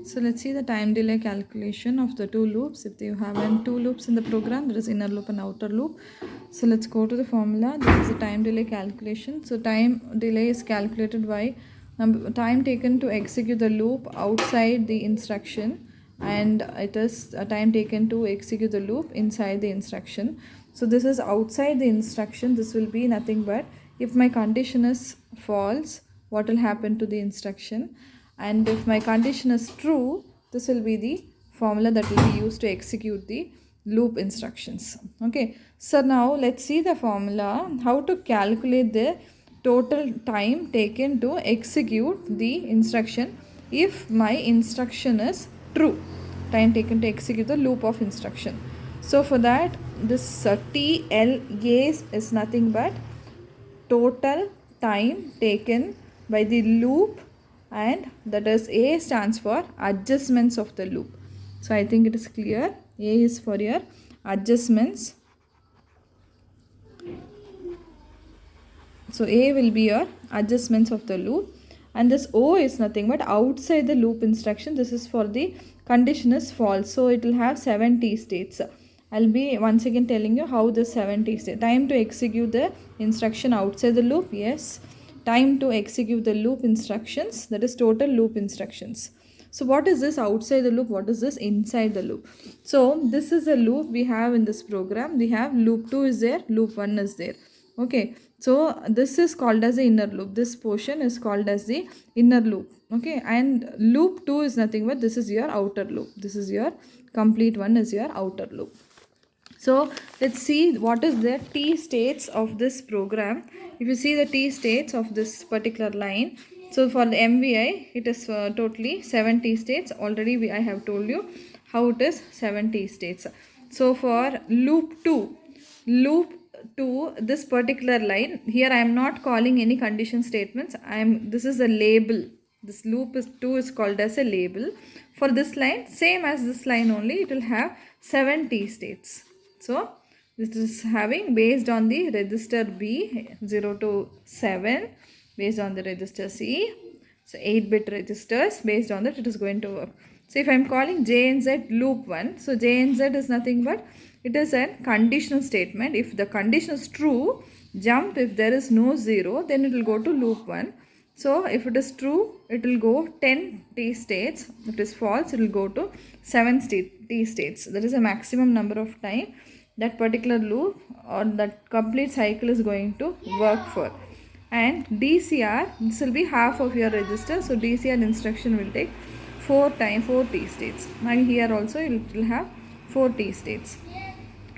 So let's see the time delay calculation of the two loops. If you have two loops in the program, there is inner loop and outer loop. So let's go to the formula. This is the time delay calculation. So time delay is calculated by time taken to execute the loop outside the instruction, and it is a time taken to execute the loop inside the instruction. So this is outside the instruction. This will be nothing but if my condition is false, what will happen to the instruction, and if my condition is true, this will be the formula that will be used to execute the loop instructions. Okay, so now let's see the formula, how to calculate the total time taken to execute the instruction if my instruction is true, time taken to execute the loop of instruction. So for that, this TLA is nothing but total time taken by the loop, and that is A stands for adjustments of the loop. So I think it is clear. A is for your adjustments. So A will be your adjustments of the loop, and this O is nothing but outside the loop instruction. This is for the condition is false, so it will have 7 T states. I'll be once again telling you how this 7 T state. Time to execute the instruction outside the loop, yes. Time to execute the loop instructions, that is total loop instructions. So what is this outside the loop? What is this inside the loop? So this is a loop we have in this program. We have loop 2 is there, loop 1 is there. Okay, so this is called as the inner loop. This portion is called as the inner loop. Okay, and loop 2 is nothing but this is your outer loop. This is your complete one is your outer loop. So let's see what is the T states of this program. If you see the T states of this particular line, so for the MVI, it is totally 7 T states. Already I have told you how it is 7 T states. So for loop 2, this particular line, here I am not calling any condition statements. This is a label. This loop is 2 is called as a label. For this line, same as this line only, it will have 7 T states. So this is having based on the register B 0 to 7, based on the register C. So 8-bit registers, based on that it is going to work. So if I am calling J and Z loop 1, so J and Z is nothing but it is a conditional statement. If the condition is true, jump. If there is no 0, then it will go to loop 1. So if it is true, it will go 10 T states. If it is false, it will go to 7 T states. That is a maximum number of time that particular loop or that complete cycle is going to work for. And DCR, this will be half of your register. So DCR instruction will take 4 T states. And here also it will have 4 T states.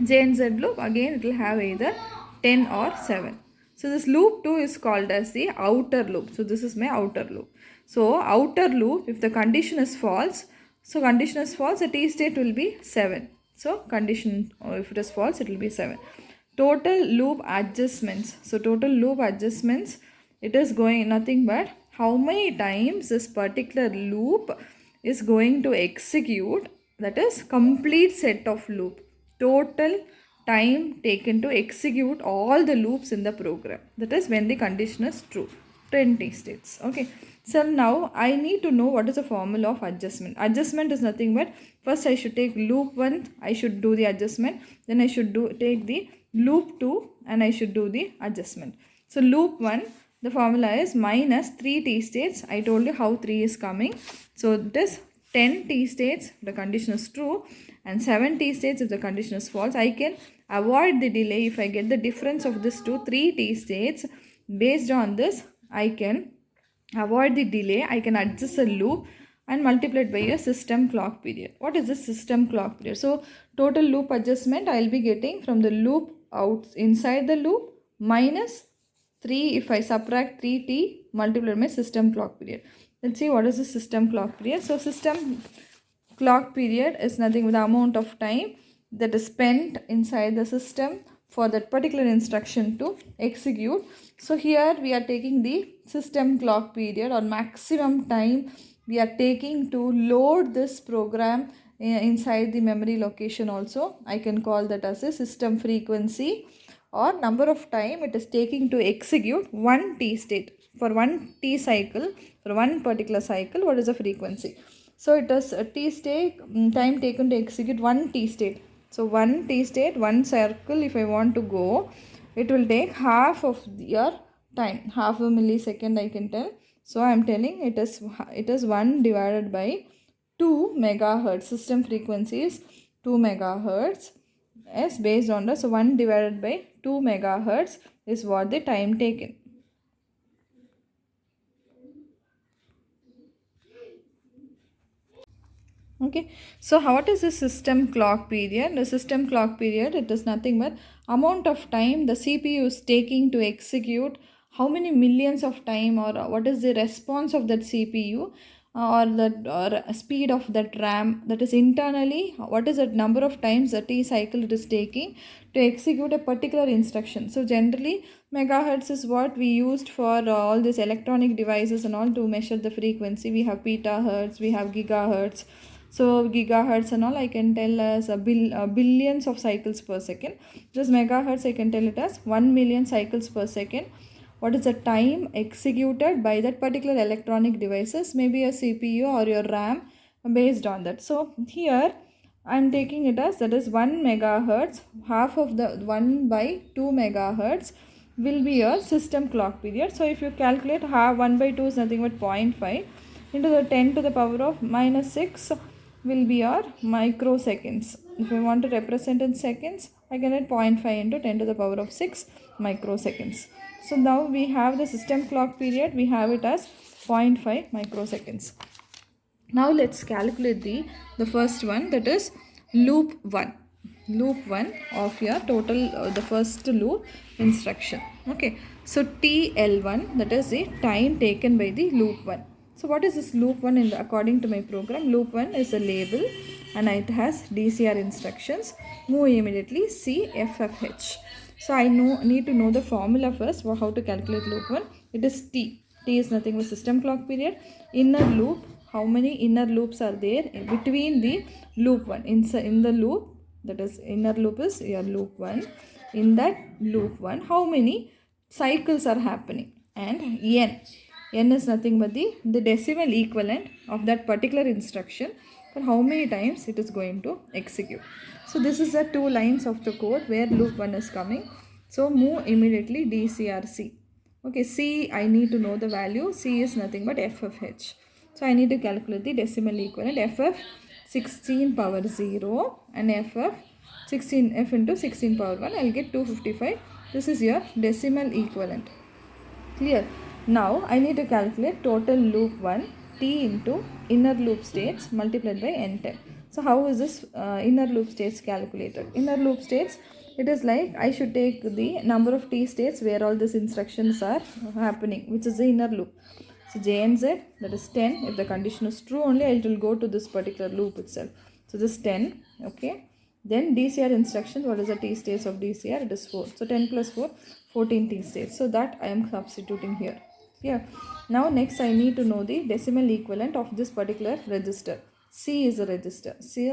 J and Z loop, again it will have either 10 or 7. So this loop 2 is called as the outer loop. So this is my outer loop. So outer loop, if the condition is false, the T state will be 7. So condition, or if it is false, it will be 7. Total loop adjustments. So total loop adjustments, it is going nothing but how many times this particular loop is going to execute, that is complete set of loop. Total time taken to execute all the loops in the program, that is when the condition is true, 20 states. Okay, so now I need to know what is the formula of adjustment. Adjustment is nothing but first I should take loop 1, I should do the adjustment, then I should take the loop 2 and I should do the adjustment. So loop 1, the formula is minus 3 T states. I told you how 3 is coming. So this 10 T states if the condition is true, and 7 T states if the condition is false. I can avoid the delay if I get the difference of this to 3 T states. Based on this, I can avoid the delay. I can adjust the loop and multiply it by a system clock period. What is the system clock period? So total loop adjustment I will be getting from the loop out inside the loop minus 3 if I subtract 3T multiplied by system clock period. Let's see what is the system clock period. So system clock period is nothing but the amount of time that is spent inside the system for that particular instruction to execute. So here we are taking the system clock period or maximum time we are taking to load this program inside the memory location also. I can call that as a system frequency or number of time it is taking to execute one T state. For one T cycle, for one particular cycle, what is the frequency? So it is a t state, time taken to execute one t state. So one t state, one circle, if I want to go, it will take half of your time, half a millisecond I can tell. So I am telling it is 1 divided by 2 megahertz. System frequency is 2 megahertz as based on the, so 1 divided by 2 megahertz is what the time taken. Okay, so what is the system clock period? The system clock period, it is nothing but amount of time the CPU is taking to execute, how many millions of time, or what is the response of that CPU, or the or speed of that RAM, that is internally what is the number of times the T cycle it is taking to execute a particular instruction. So generally megahertz is what we used for all these electronic devices and all to measure the frequency. We have petahertz, we have gigahertz. So gigahertz and all I can tell as billions of cycles per second. Just megahertz I can tell it as 1 million cycles per second. What is the time executed by that particular electronic devices, maybe a CPU or your RAM, based on that. So here I am taking it as that is 1 megahertz, half of the 1 by 2 megahertz will be your system clock period. So if you calculate half, 1 by 2 is nothing but 0.5 into the 10 to the power of minus 6 will be your microseconds. If I want to represent in seconds, I can add 0.5 into 10 to the power of 6 microseconds. So now we have the system clock period, we have it as 0.5 microseconds. Now let's calculate the first one, that is loop 1. Loop 1 of your total, the first loop instruction. Okay, so TL1, that is the time taken by the loop 1. So what is this loop 1 according to my program? Loop 1 is a label and it has DCR instructions. Move immediately CFFH. So I need to know the formula first for how to calculate loop 1. It is T. T is nothing but system clock period. Inner loop, how many inner loops are there between the loop 1? In the loop, that is inner loop is your loop 1. In that loop 1, how many cycles are happening? And N. N is nothing but the decimal equivalent of that particular instruction for how many times it is going to execute. So this is the 2 lines of the code where loop 1 is coming. So move immediately DCRC. Okay, C I need to know the value. C is nothing but FFH. So I need to calculate the decimal equivalent. FF 16 power 0 and FF 16 F into 16 power 1. I will get 255. This is your decimal equivalent. Clear? Now I need to calculate total loop 1 T into inner loop states multiplied by n10. So how is this inner loop states calculated? Inner loop states, it is like I should take the number of T states where all these instructions are happening, which is the inner loop. So J and Z, that is 10. If the condition is true only, it will go to this particular loop itself. So this 10, okay. Then DCR instructions, what is the T states of DCR? It is 4. So 10 plus 4, 14 T states. So that I am substituting here. Yeah. Now next I need to know the decimal equivalent of this particular register. C is a register. C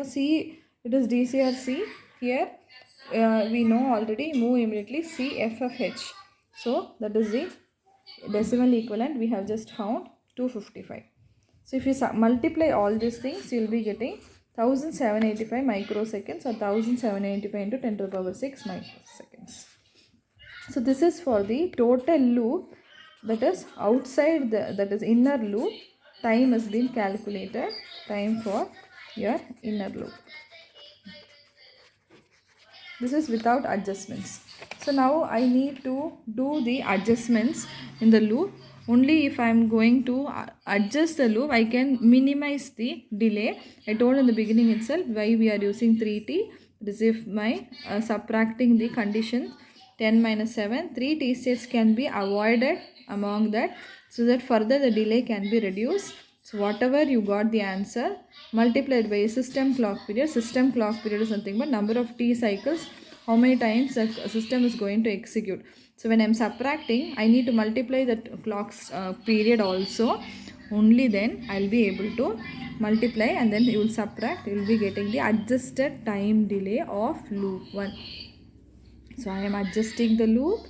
it is DCRC. Here we know already, move immediately CFFH. So that is the decimal equivalent we have just found, 255. So if you multiply all these things, you will be getting 1785 microseconds or 1785 into 10 to the power 6 microseconds. So this is for the total loop, that is outside that is inner loop. Time has been calculated, time for your inner loop. This is without adjustments. So now I need to do the adjustments in the loop. Only if I am going to adjust the loop, I can minimize the delay. I told in the beginning itself why we are using 3T. This is if my subtracting the condition 10 minus 7, 3 T states can be avoided among that, so that further the delay can be reduced. So whatever you got the answer multiplied by a system clock period. System clock period is something but number of T cycles, how many times the system is going to execute. So when I am subtracting, I need to multiply that clock's period also. Only then I will be able to multiply and then you will subtract. You will be getting the adjusted time delay of loop 1. So I am adjusting the loop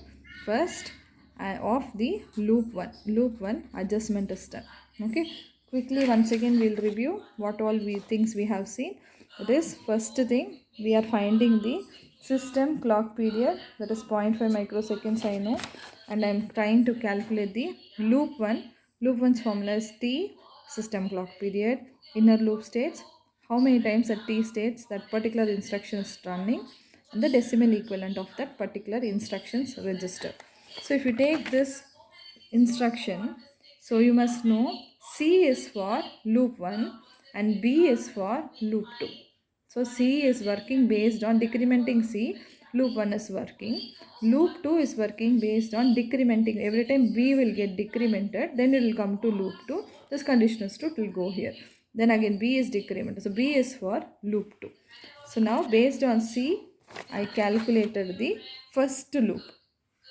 first of the loop 1. Loop 1 adjustment is done. Okay. quickly once again we'll review what all things we have seen. That is, first thing, we are finding the system clock period, that is 0.5 microseconds I know, and I'm trying to calculate the loop 1. Loop 1's formula is T, system clock period, inner loop states, how many times at T states that particular instruction is running, and the decimal equivalent of that particular instructions register. So if you take this instruction, so you must know C is for loop 1 and B is for loop 2. So C is working based on decrementing C, loop 1 is working. Loop 2 is working based on decrementing. Every time B will get decremented, then it will come to loop 2. This conditional true, it will go here. Then again B is decremented. So B is for loop 2. So now based on C, I calculated the first loop.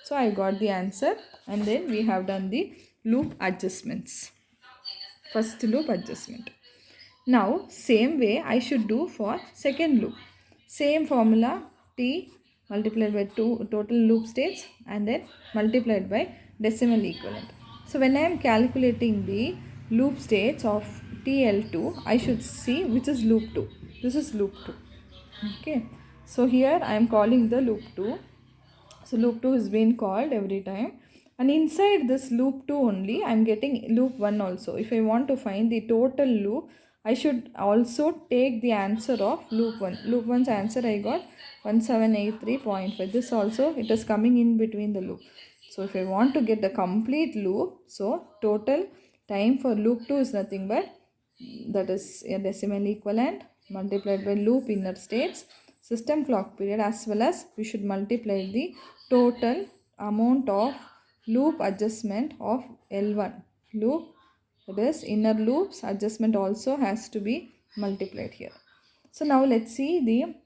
So I got the answer, and then we have done the loop adjustments. First loop adjustment. Now same way I should do for second loop. Same formula, T multiplied by 2 total loop states and then multiplied by decimal equivalent. So when I am calculating the loop states of TL2, I should see which is loop 2. This is loop 2. Okay. So here I am calling the loop 2. So loop 2 is being called every time, and inside this loop 2 only I am getting loop 1 also. If I want to find the total loop, I should also take the answer of loop 1. Loop 1's answer I got 1783.5. This also it is coming in between the loop. So if I want to get the complete loop, so total time for loop 2 is nothing but that is a decimal equivalent multiplied by loop inner states, system clock period, as well as we should multiply the total amount of loop adjustment of L1 loop, that is inner loops adjustment also has to be multiplied here. So now let's see the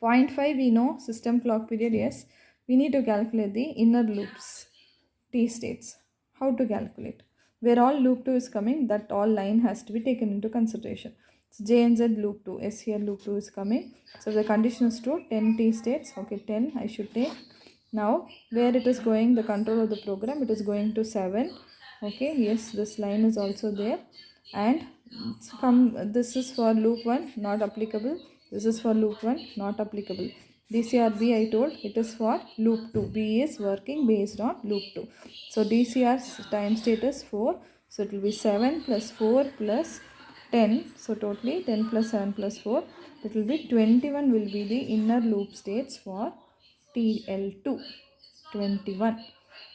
0.5 we know system clock period. Yes, we need to calculate the inner loops T states. How to calculate? Where all loop 2 is coming, that all line has to be taken into consideration. So J and Z loop 2, S here loop 2 is coming. So the condition is true, 10 T states. Okay, 10 I should take. Now where it is going, the control of the program, it is going to 7. Okay, yes, this line is also there. And this is for loop 1, not applicable. This is for loop 1, not applicable. DCRB I told it is for loop 2. B is working based on loop 2. So DCR's time state is 4. So it will be 7 plus 4 plus 10. So totally 10 plus 7 plus 4. It will be 21 will be the inner loop states for TL2. 21.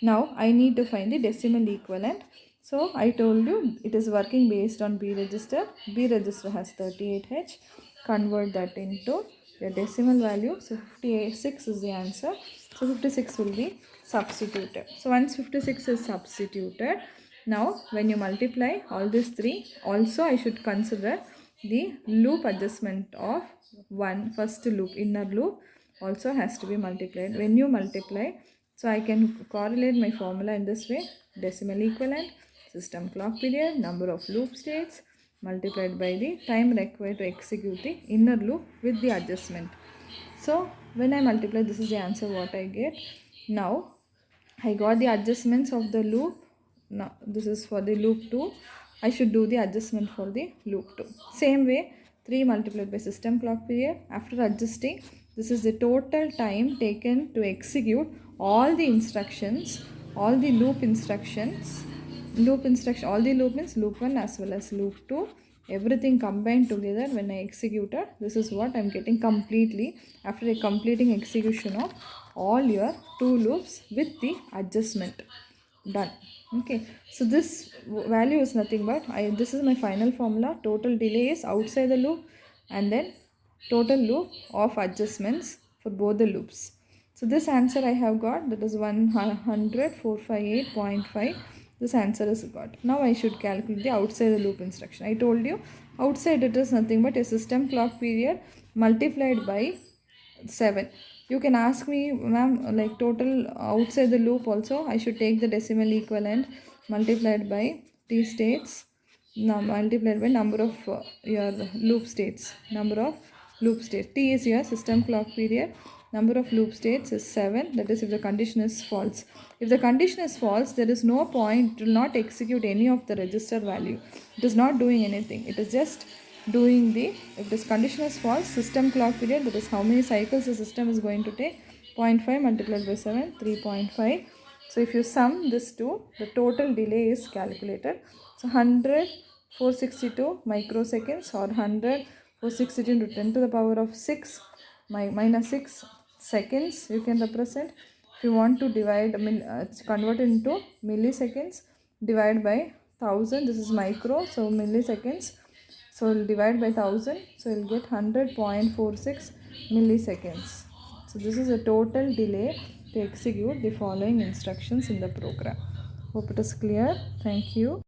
Now I need to find the decimal equivalent. So I told you it is working based on B register. B register has 38H. Convert that into the decimal value. So 56 is the answer. So 56 will be substituted. So once 56 is substituted, now when you multiply all these three, also I should consider the loop adjustment of first loop, inner loop also has to be multiplied. When you multiply, so I can correlate my formula in this way: decimal equivalent, system clock period, number of loop states multiplied by the time required to execute the inner loop with the adjustment. So when I multiply, this is the answer what I get. Now I got the adjustments of the loop. Now this is for the loop 2. I should do the adjustment for the loop 2. Same way, 3 multiplied by system clock period. After adjusting, this is the total time taken to execute all the instructions, all the loop instructions. All the loop means loop 1 as well as loop 2. Everything combined together when I executed, this is what I am getting completely after completing execution of all your 2 loops with the adjustment done. Okay, so this value is nothing but this is my final formula. Total delay is outside the loop, and then total loop of adjustments for both the loops. So this answer I have got, that is 100,458.5. This answer is got. Now I should calculate the outside the loop instruction. I told you outside it is nothing but a system clock period multiplied by 7. You can ask me, ma'am, like total outside the loop also I should take the decimal equivalent multiplied by T states, multiplied by number of your loop states. Number of loop states. T is your system clock period number of loop states is 7, that is if the condition is false. If the condition is false, there is no point, it will not execute any of the register value. It is not doing anything, it is just doing the, if this condition is false, system clock period, that is how many cycles the system is going to take, 0.5 multiplied by 7, 3.5. so if you sum this to, the total delay is calculated. So 100 462 microseconds, or 100 462 into 10 to the power of 6 minus 6 seconds you can represent. If you want to divide, convert into milliseconds, divide by 1000, this is micro, so milliseconds, so we'll divide by 1000, so you'll get 100.46 milliseconds. So this is a total delay to execute the following instructions in the program. Hope it is clear. Thank you.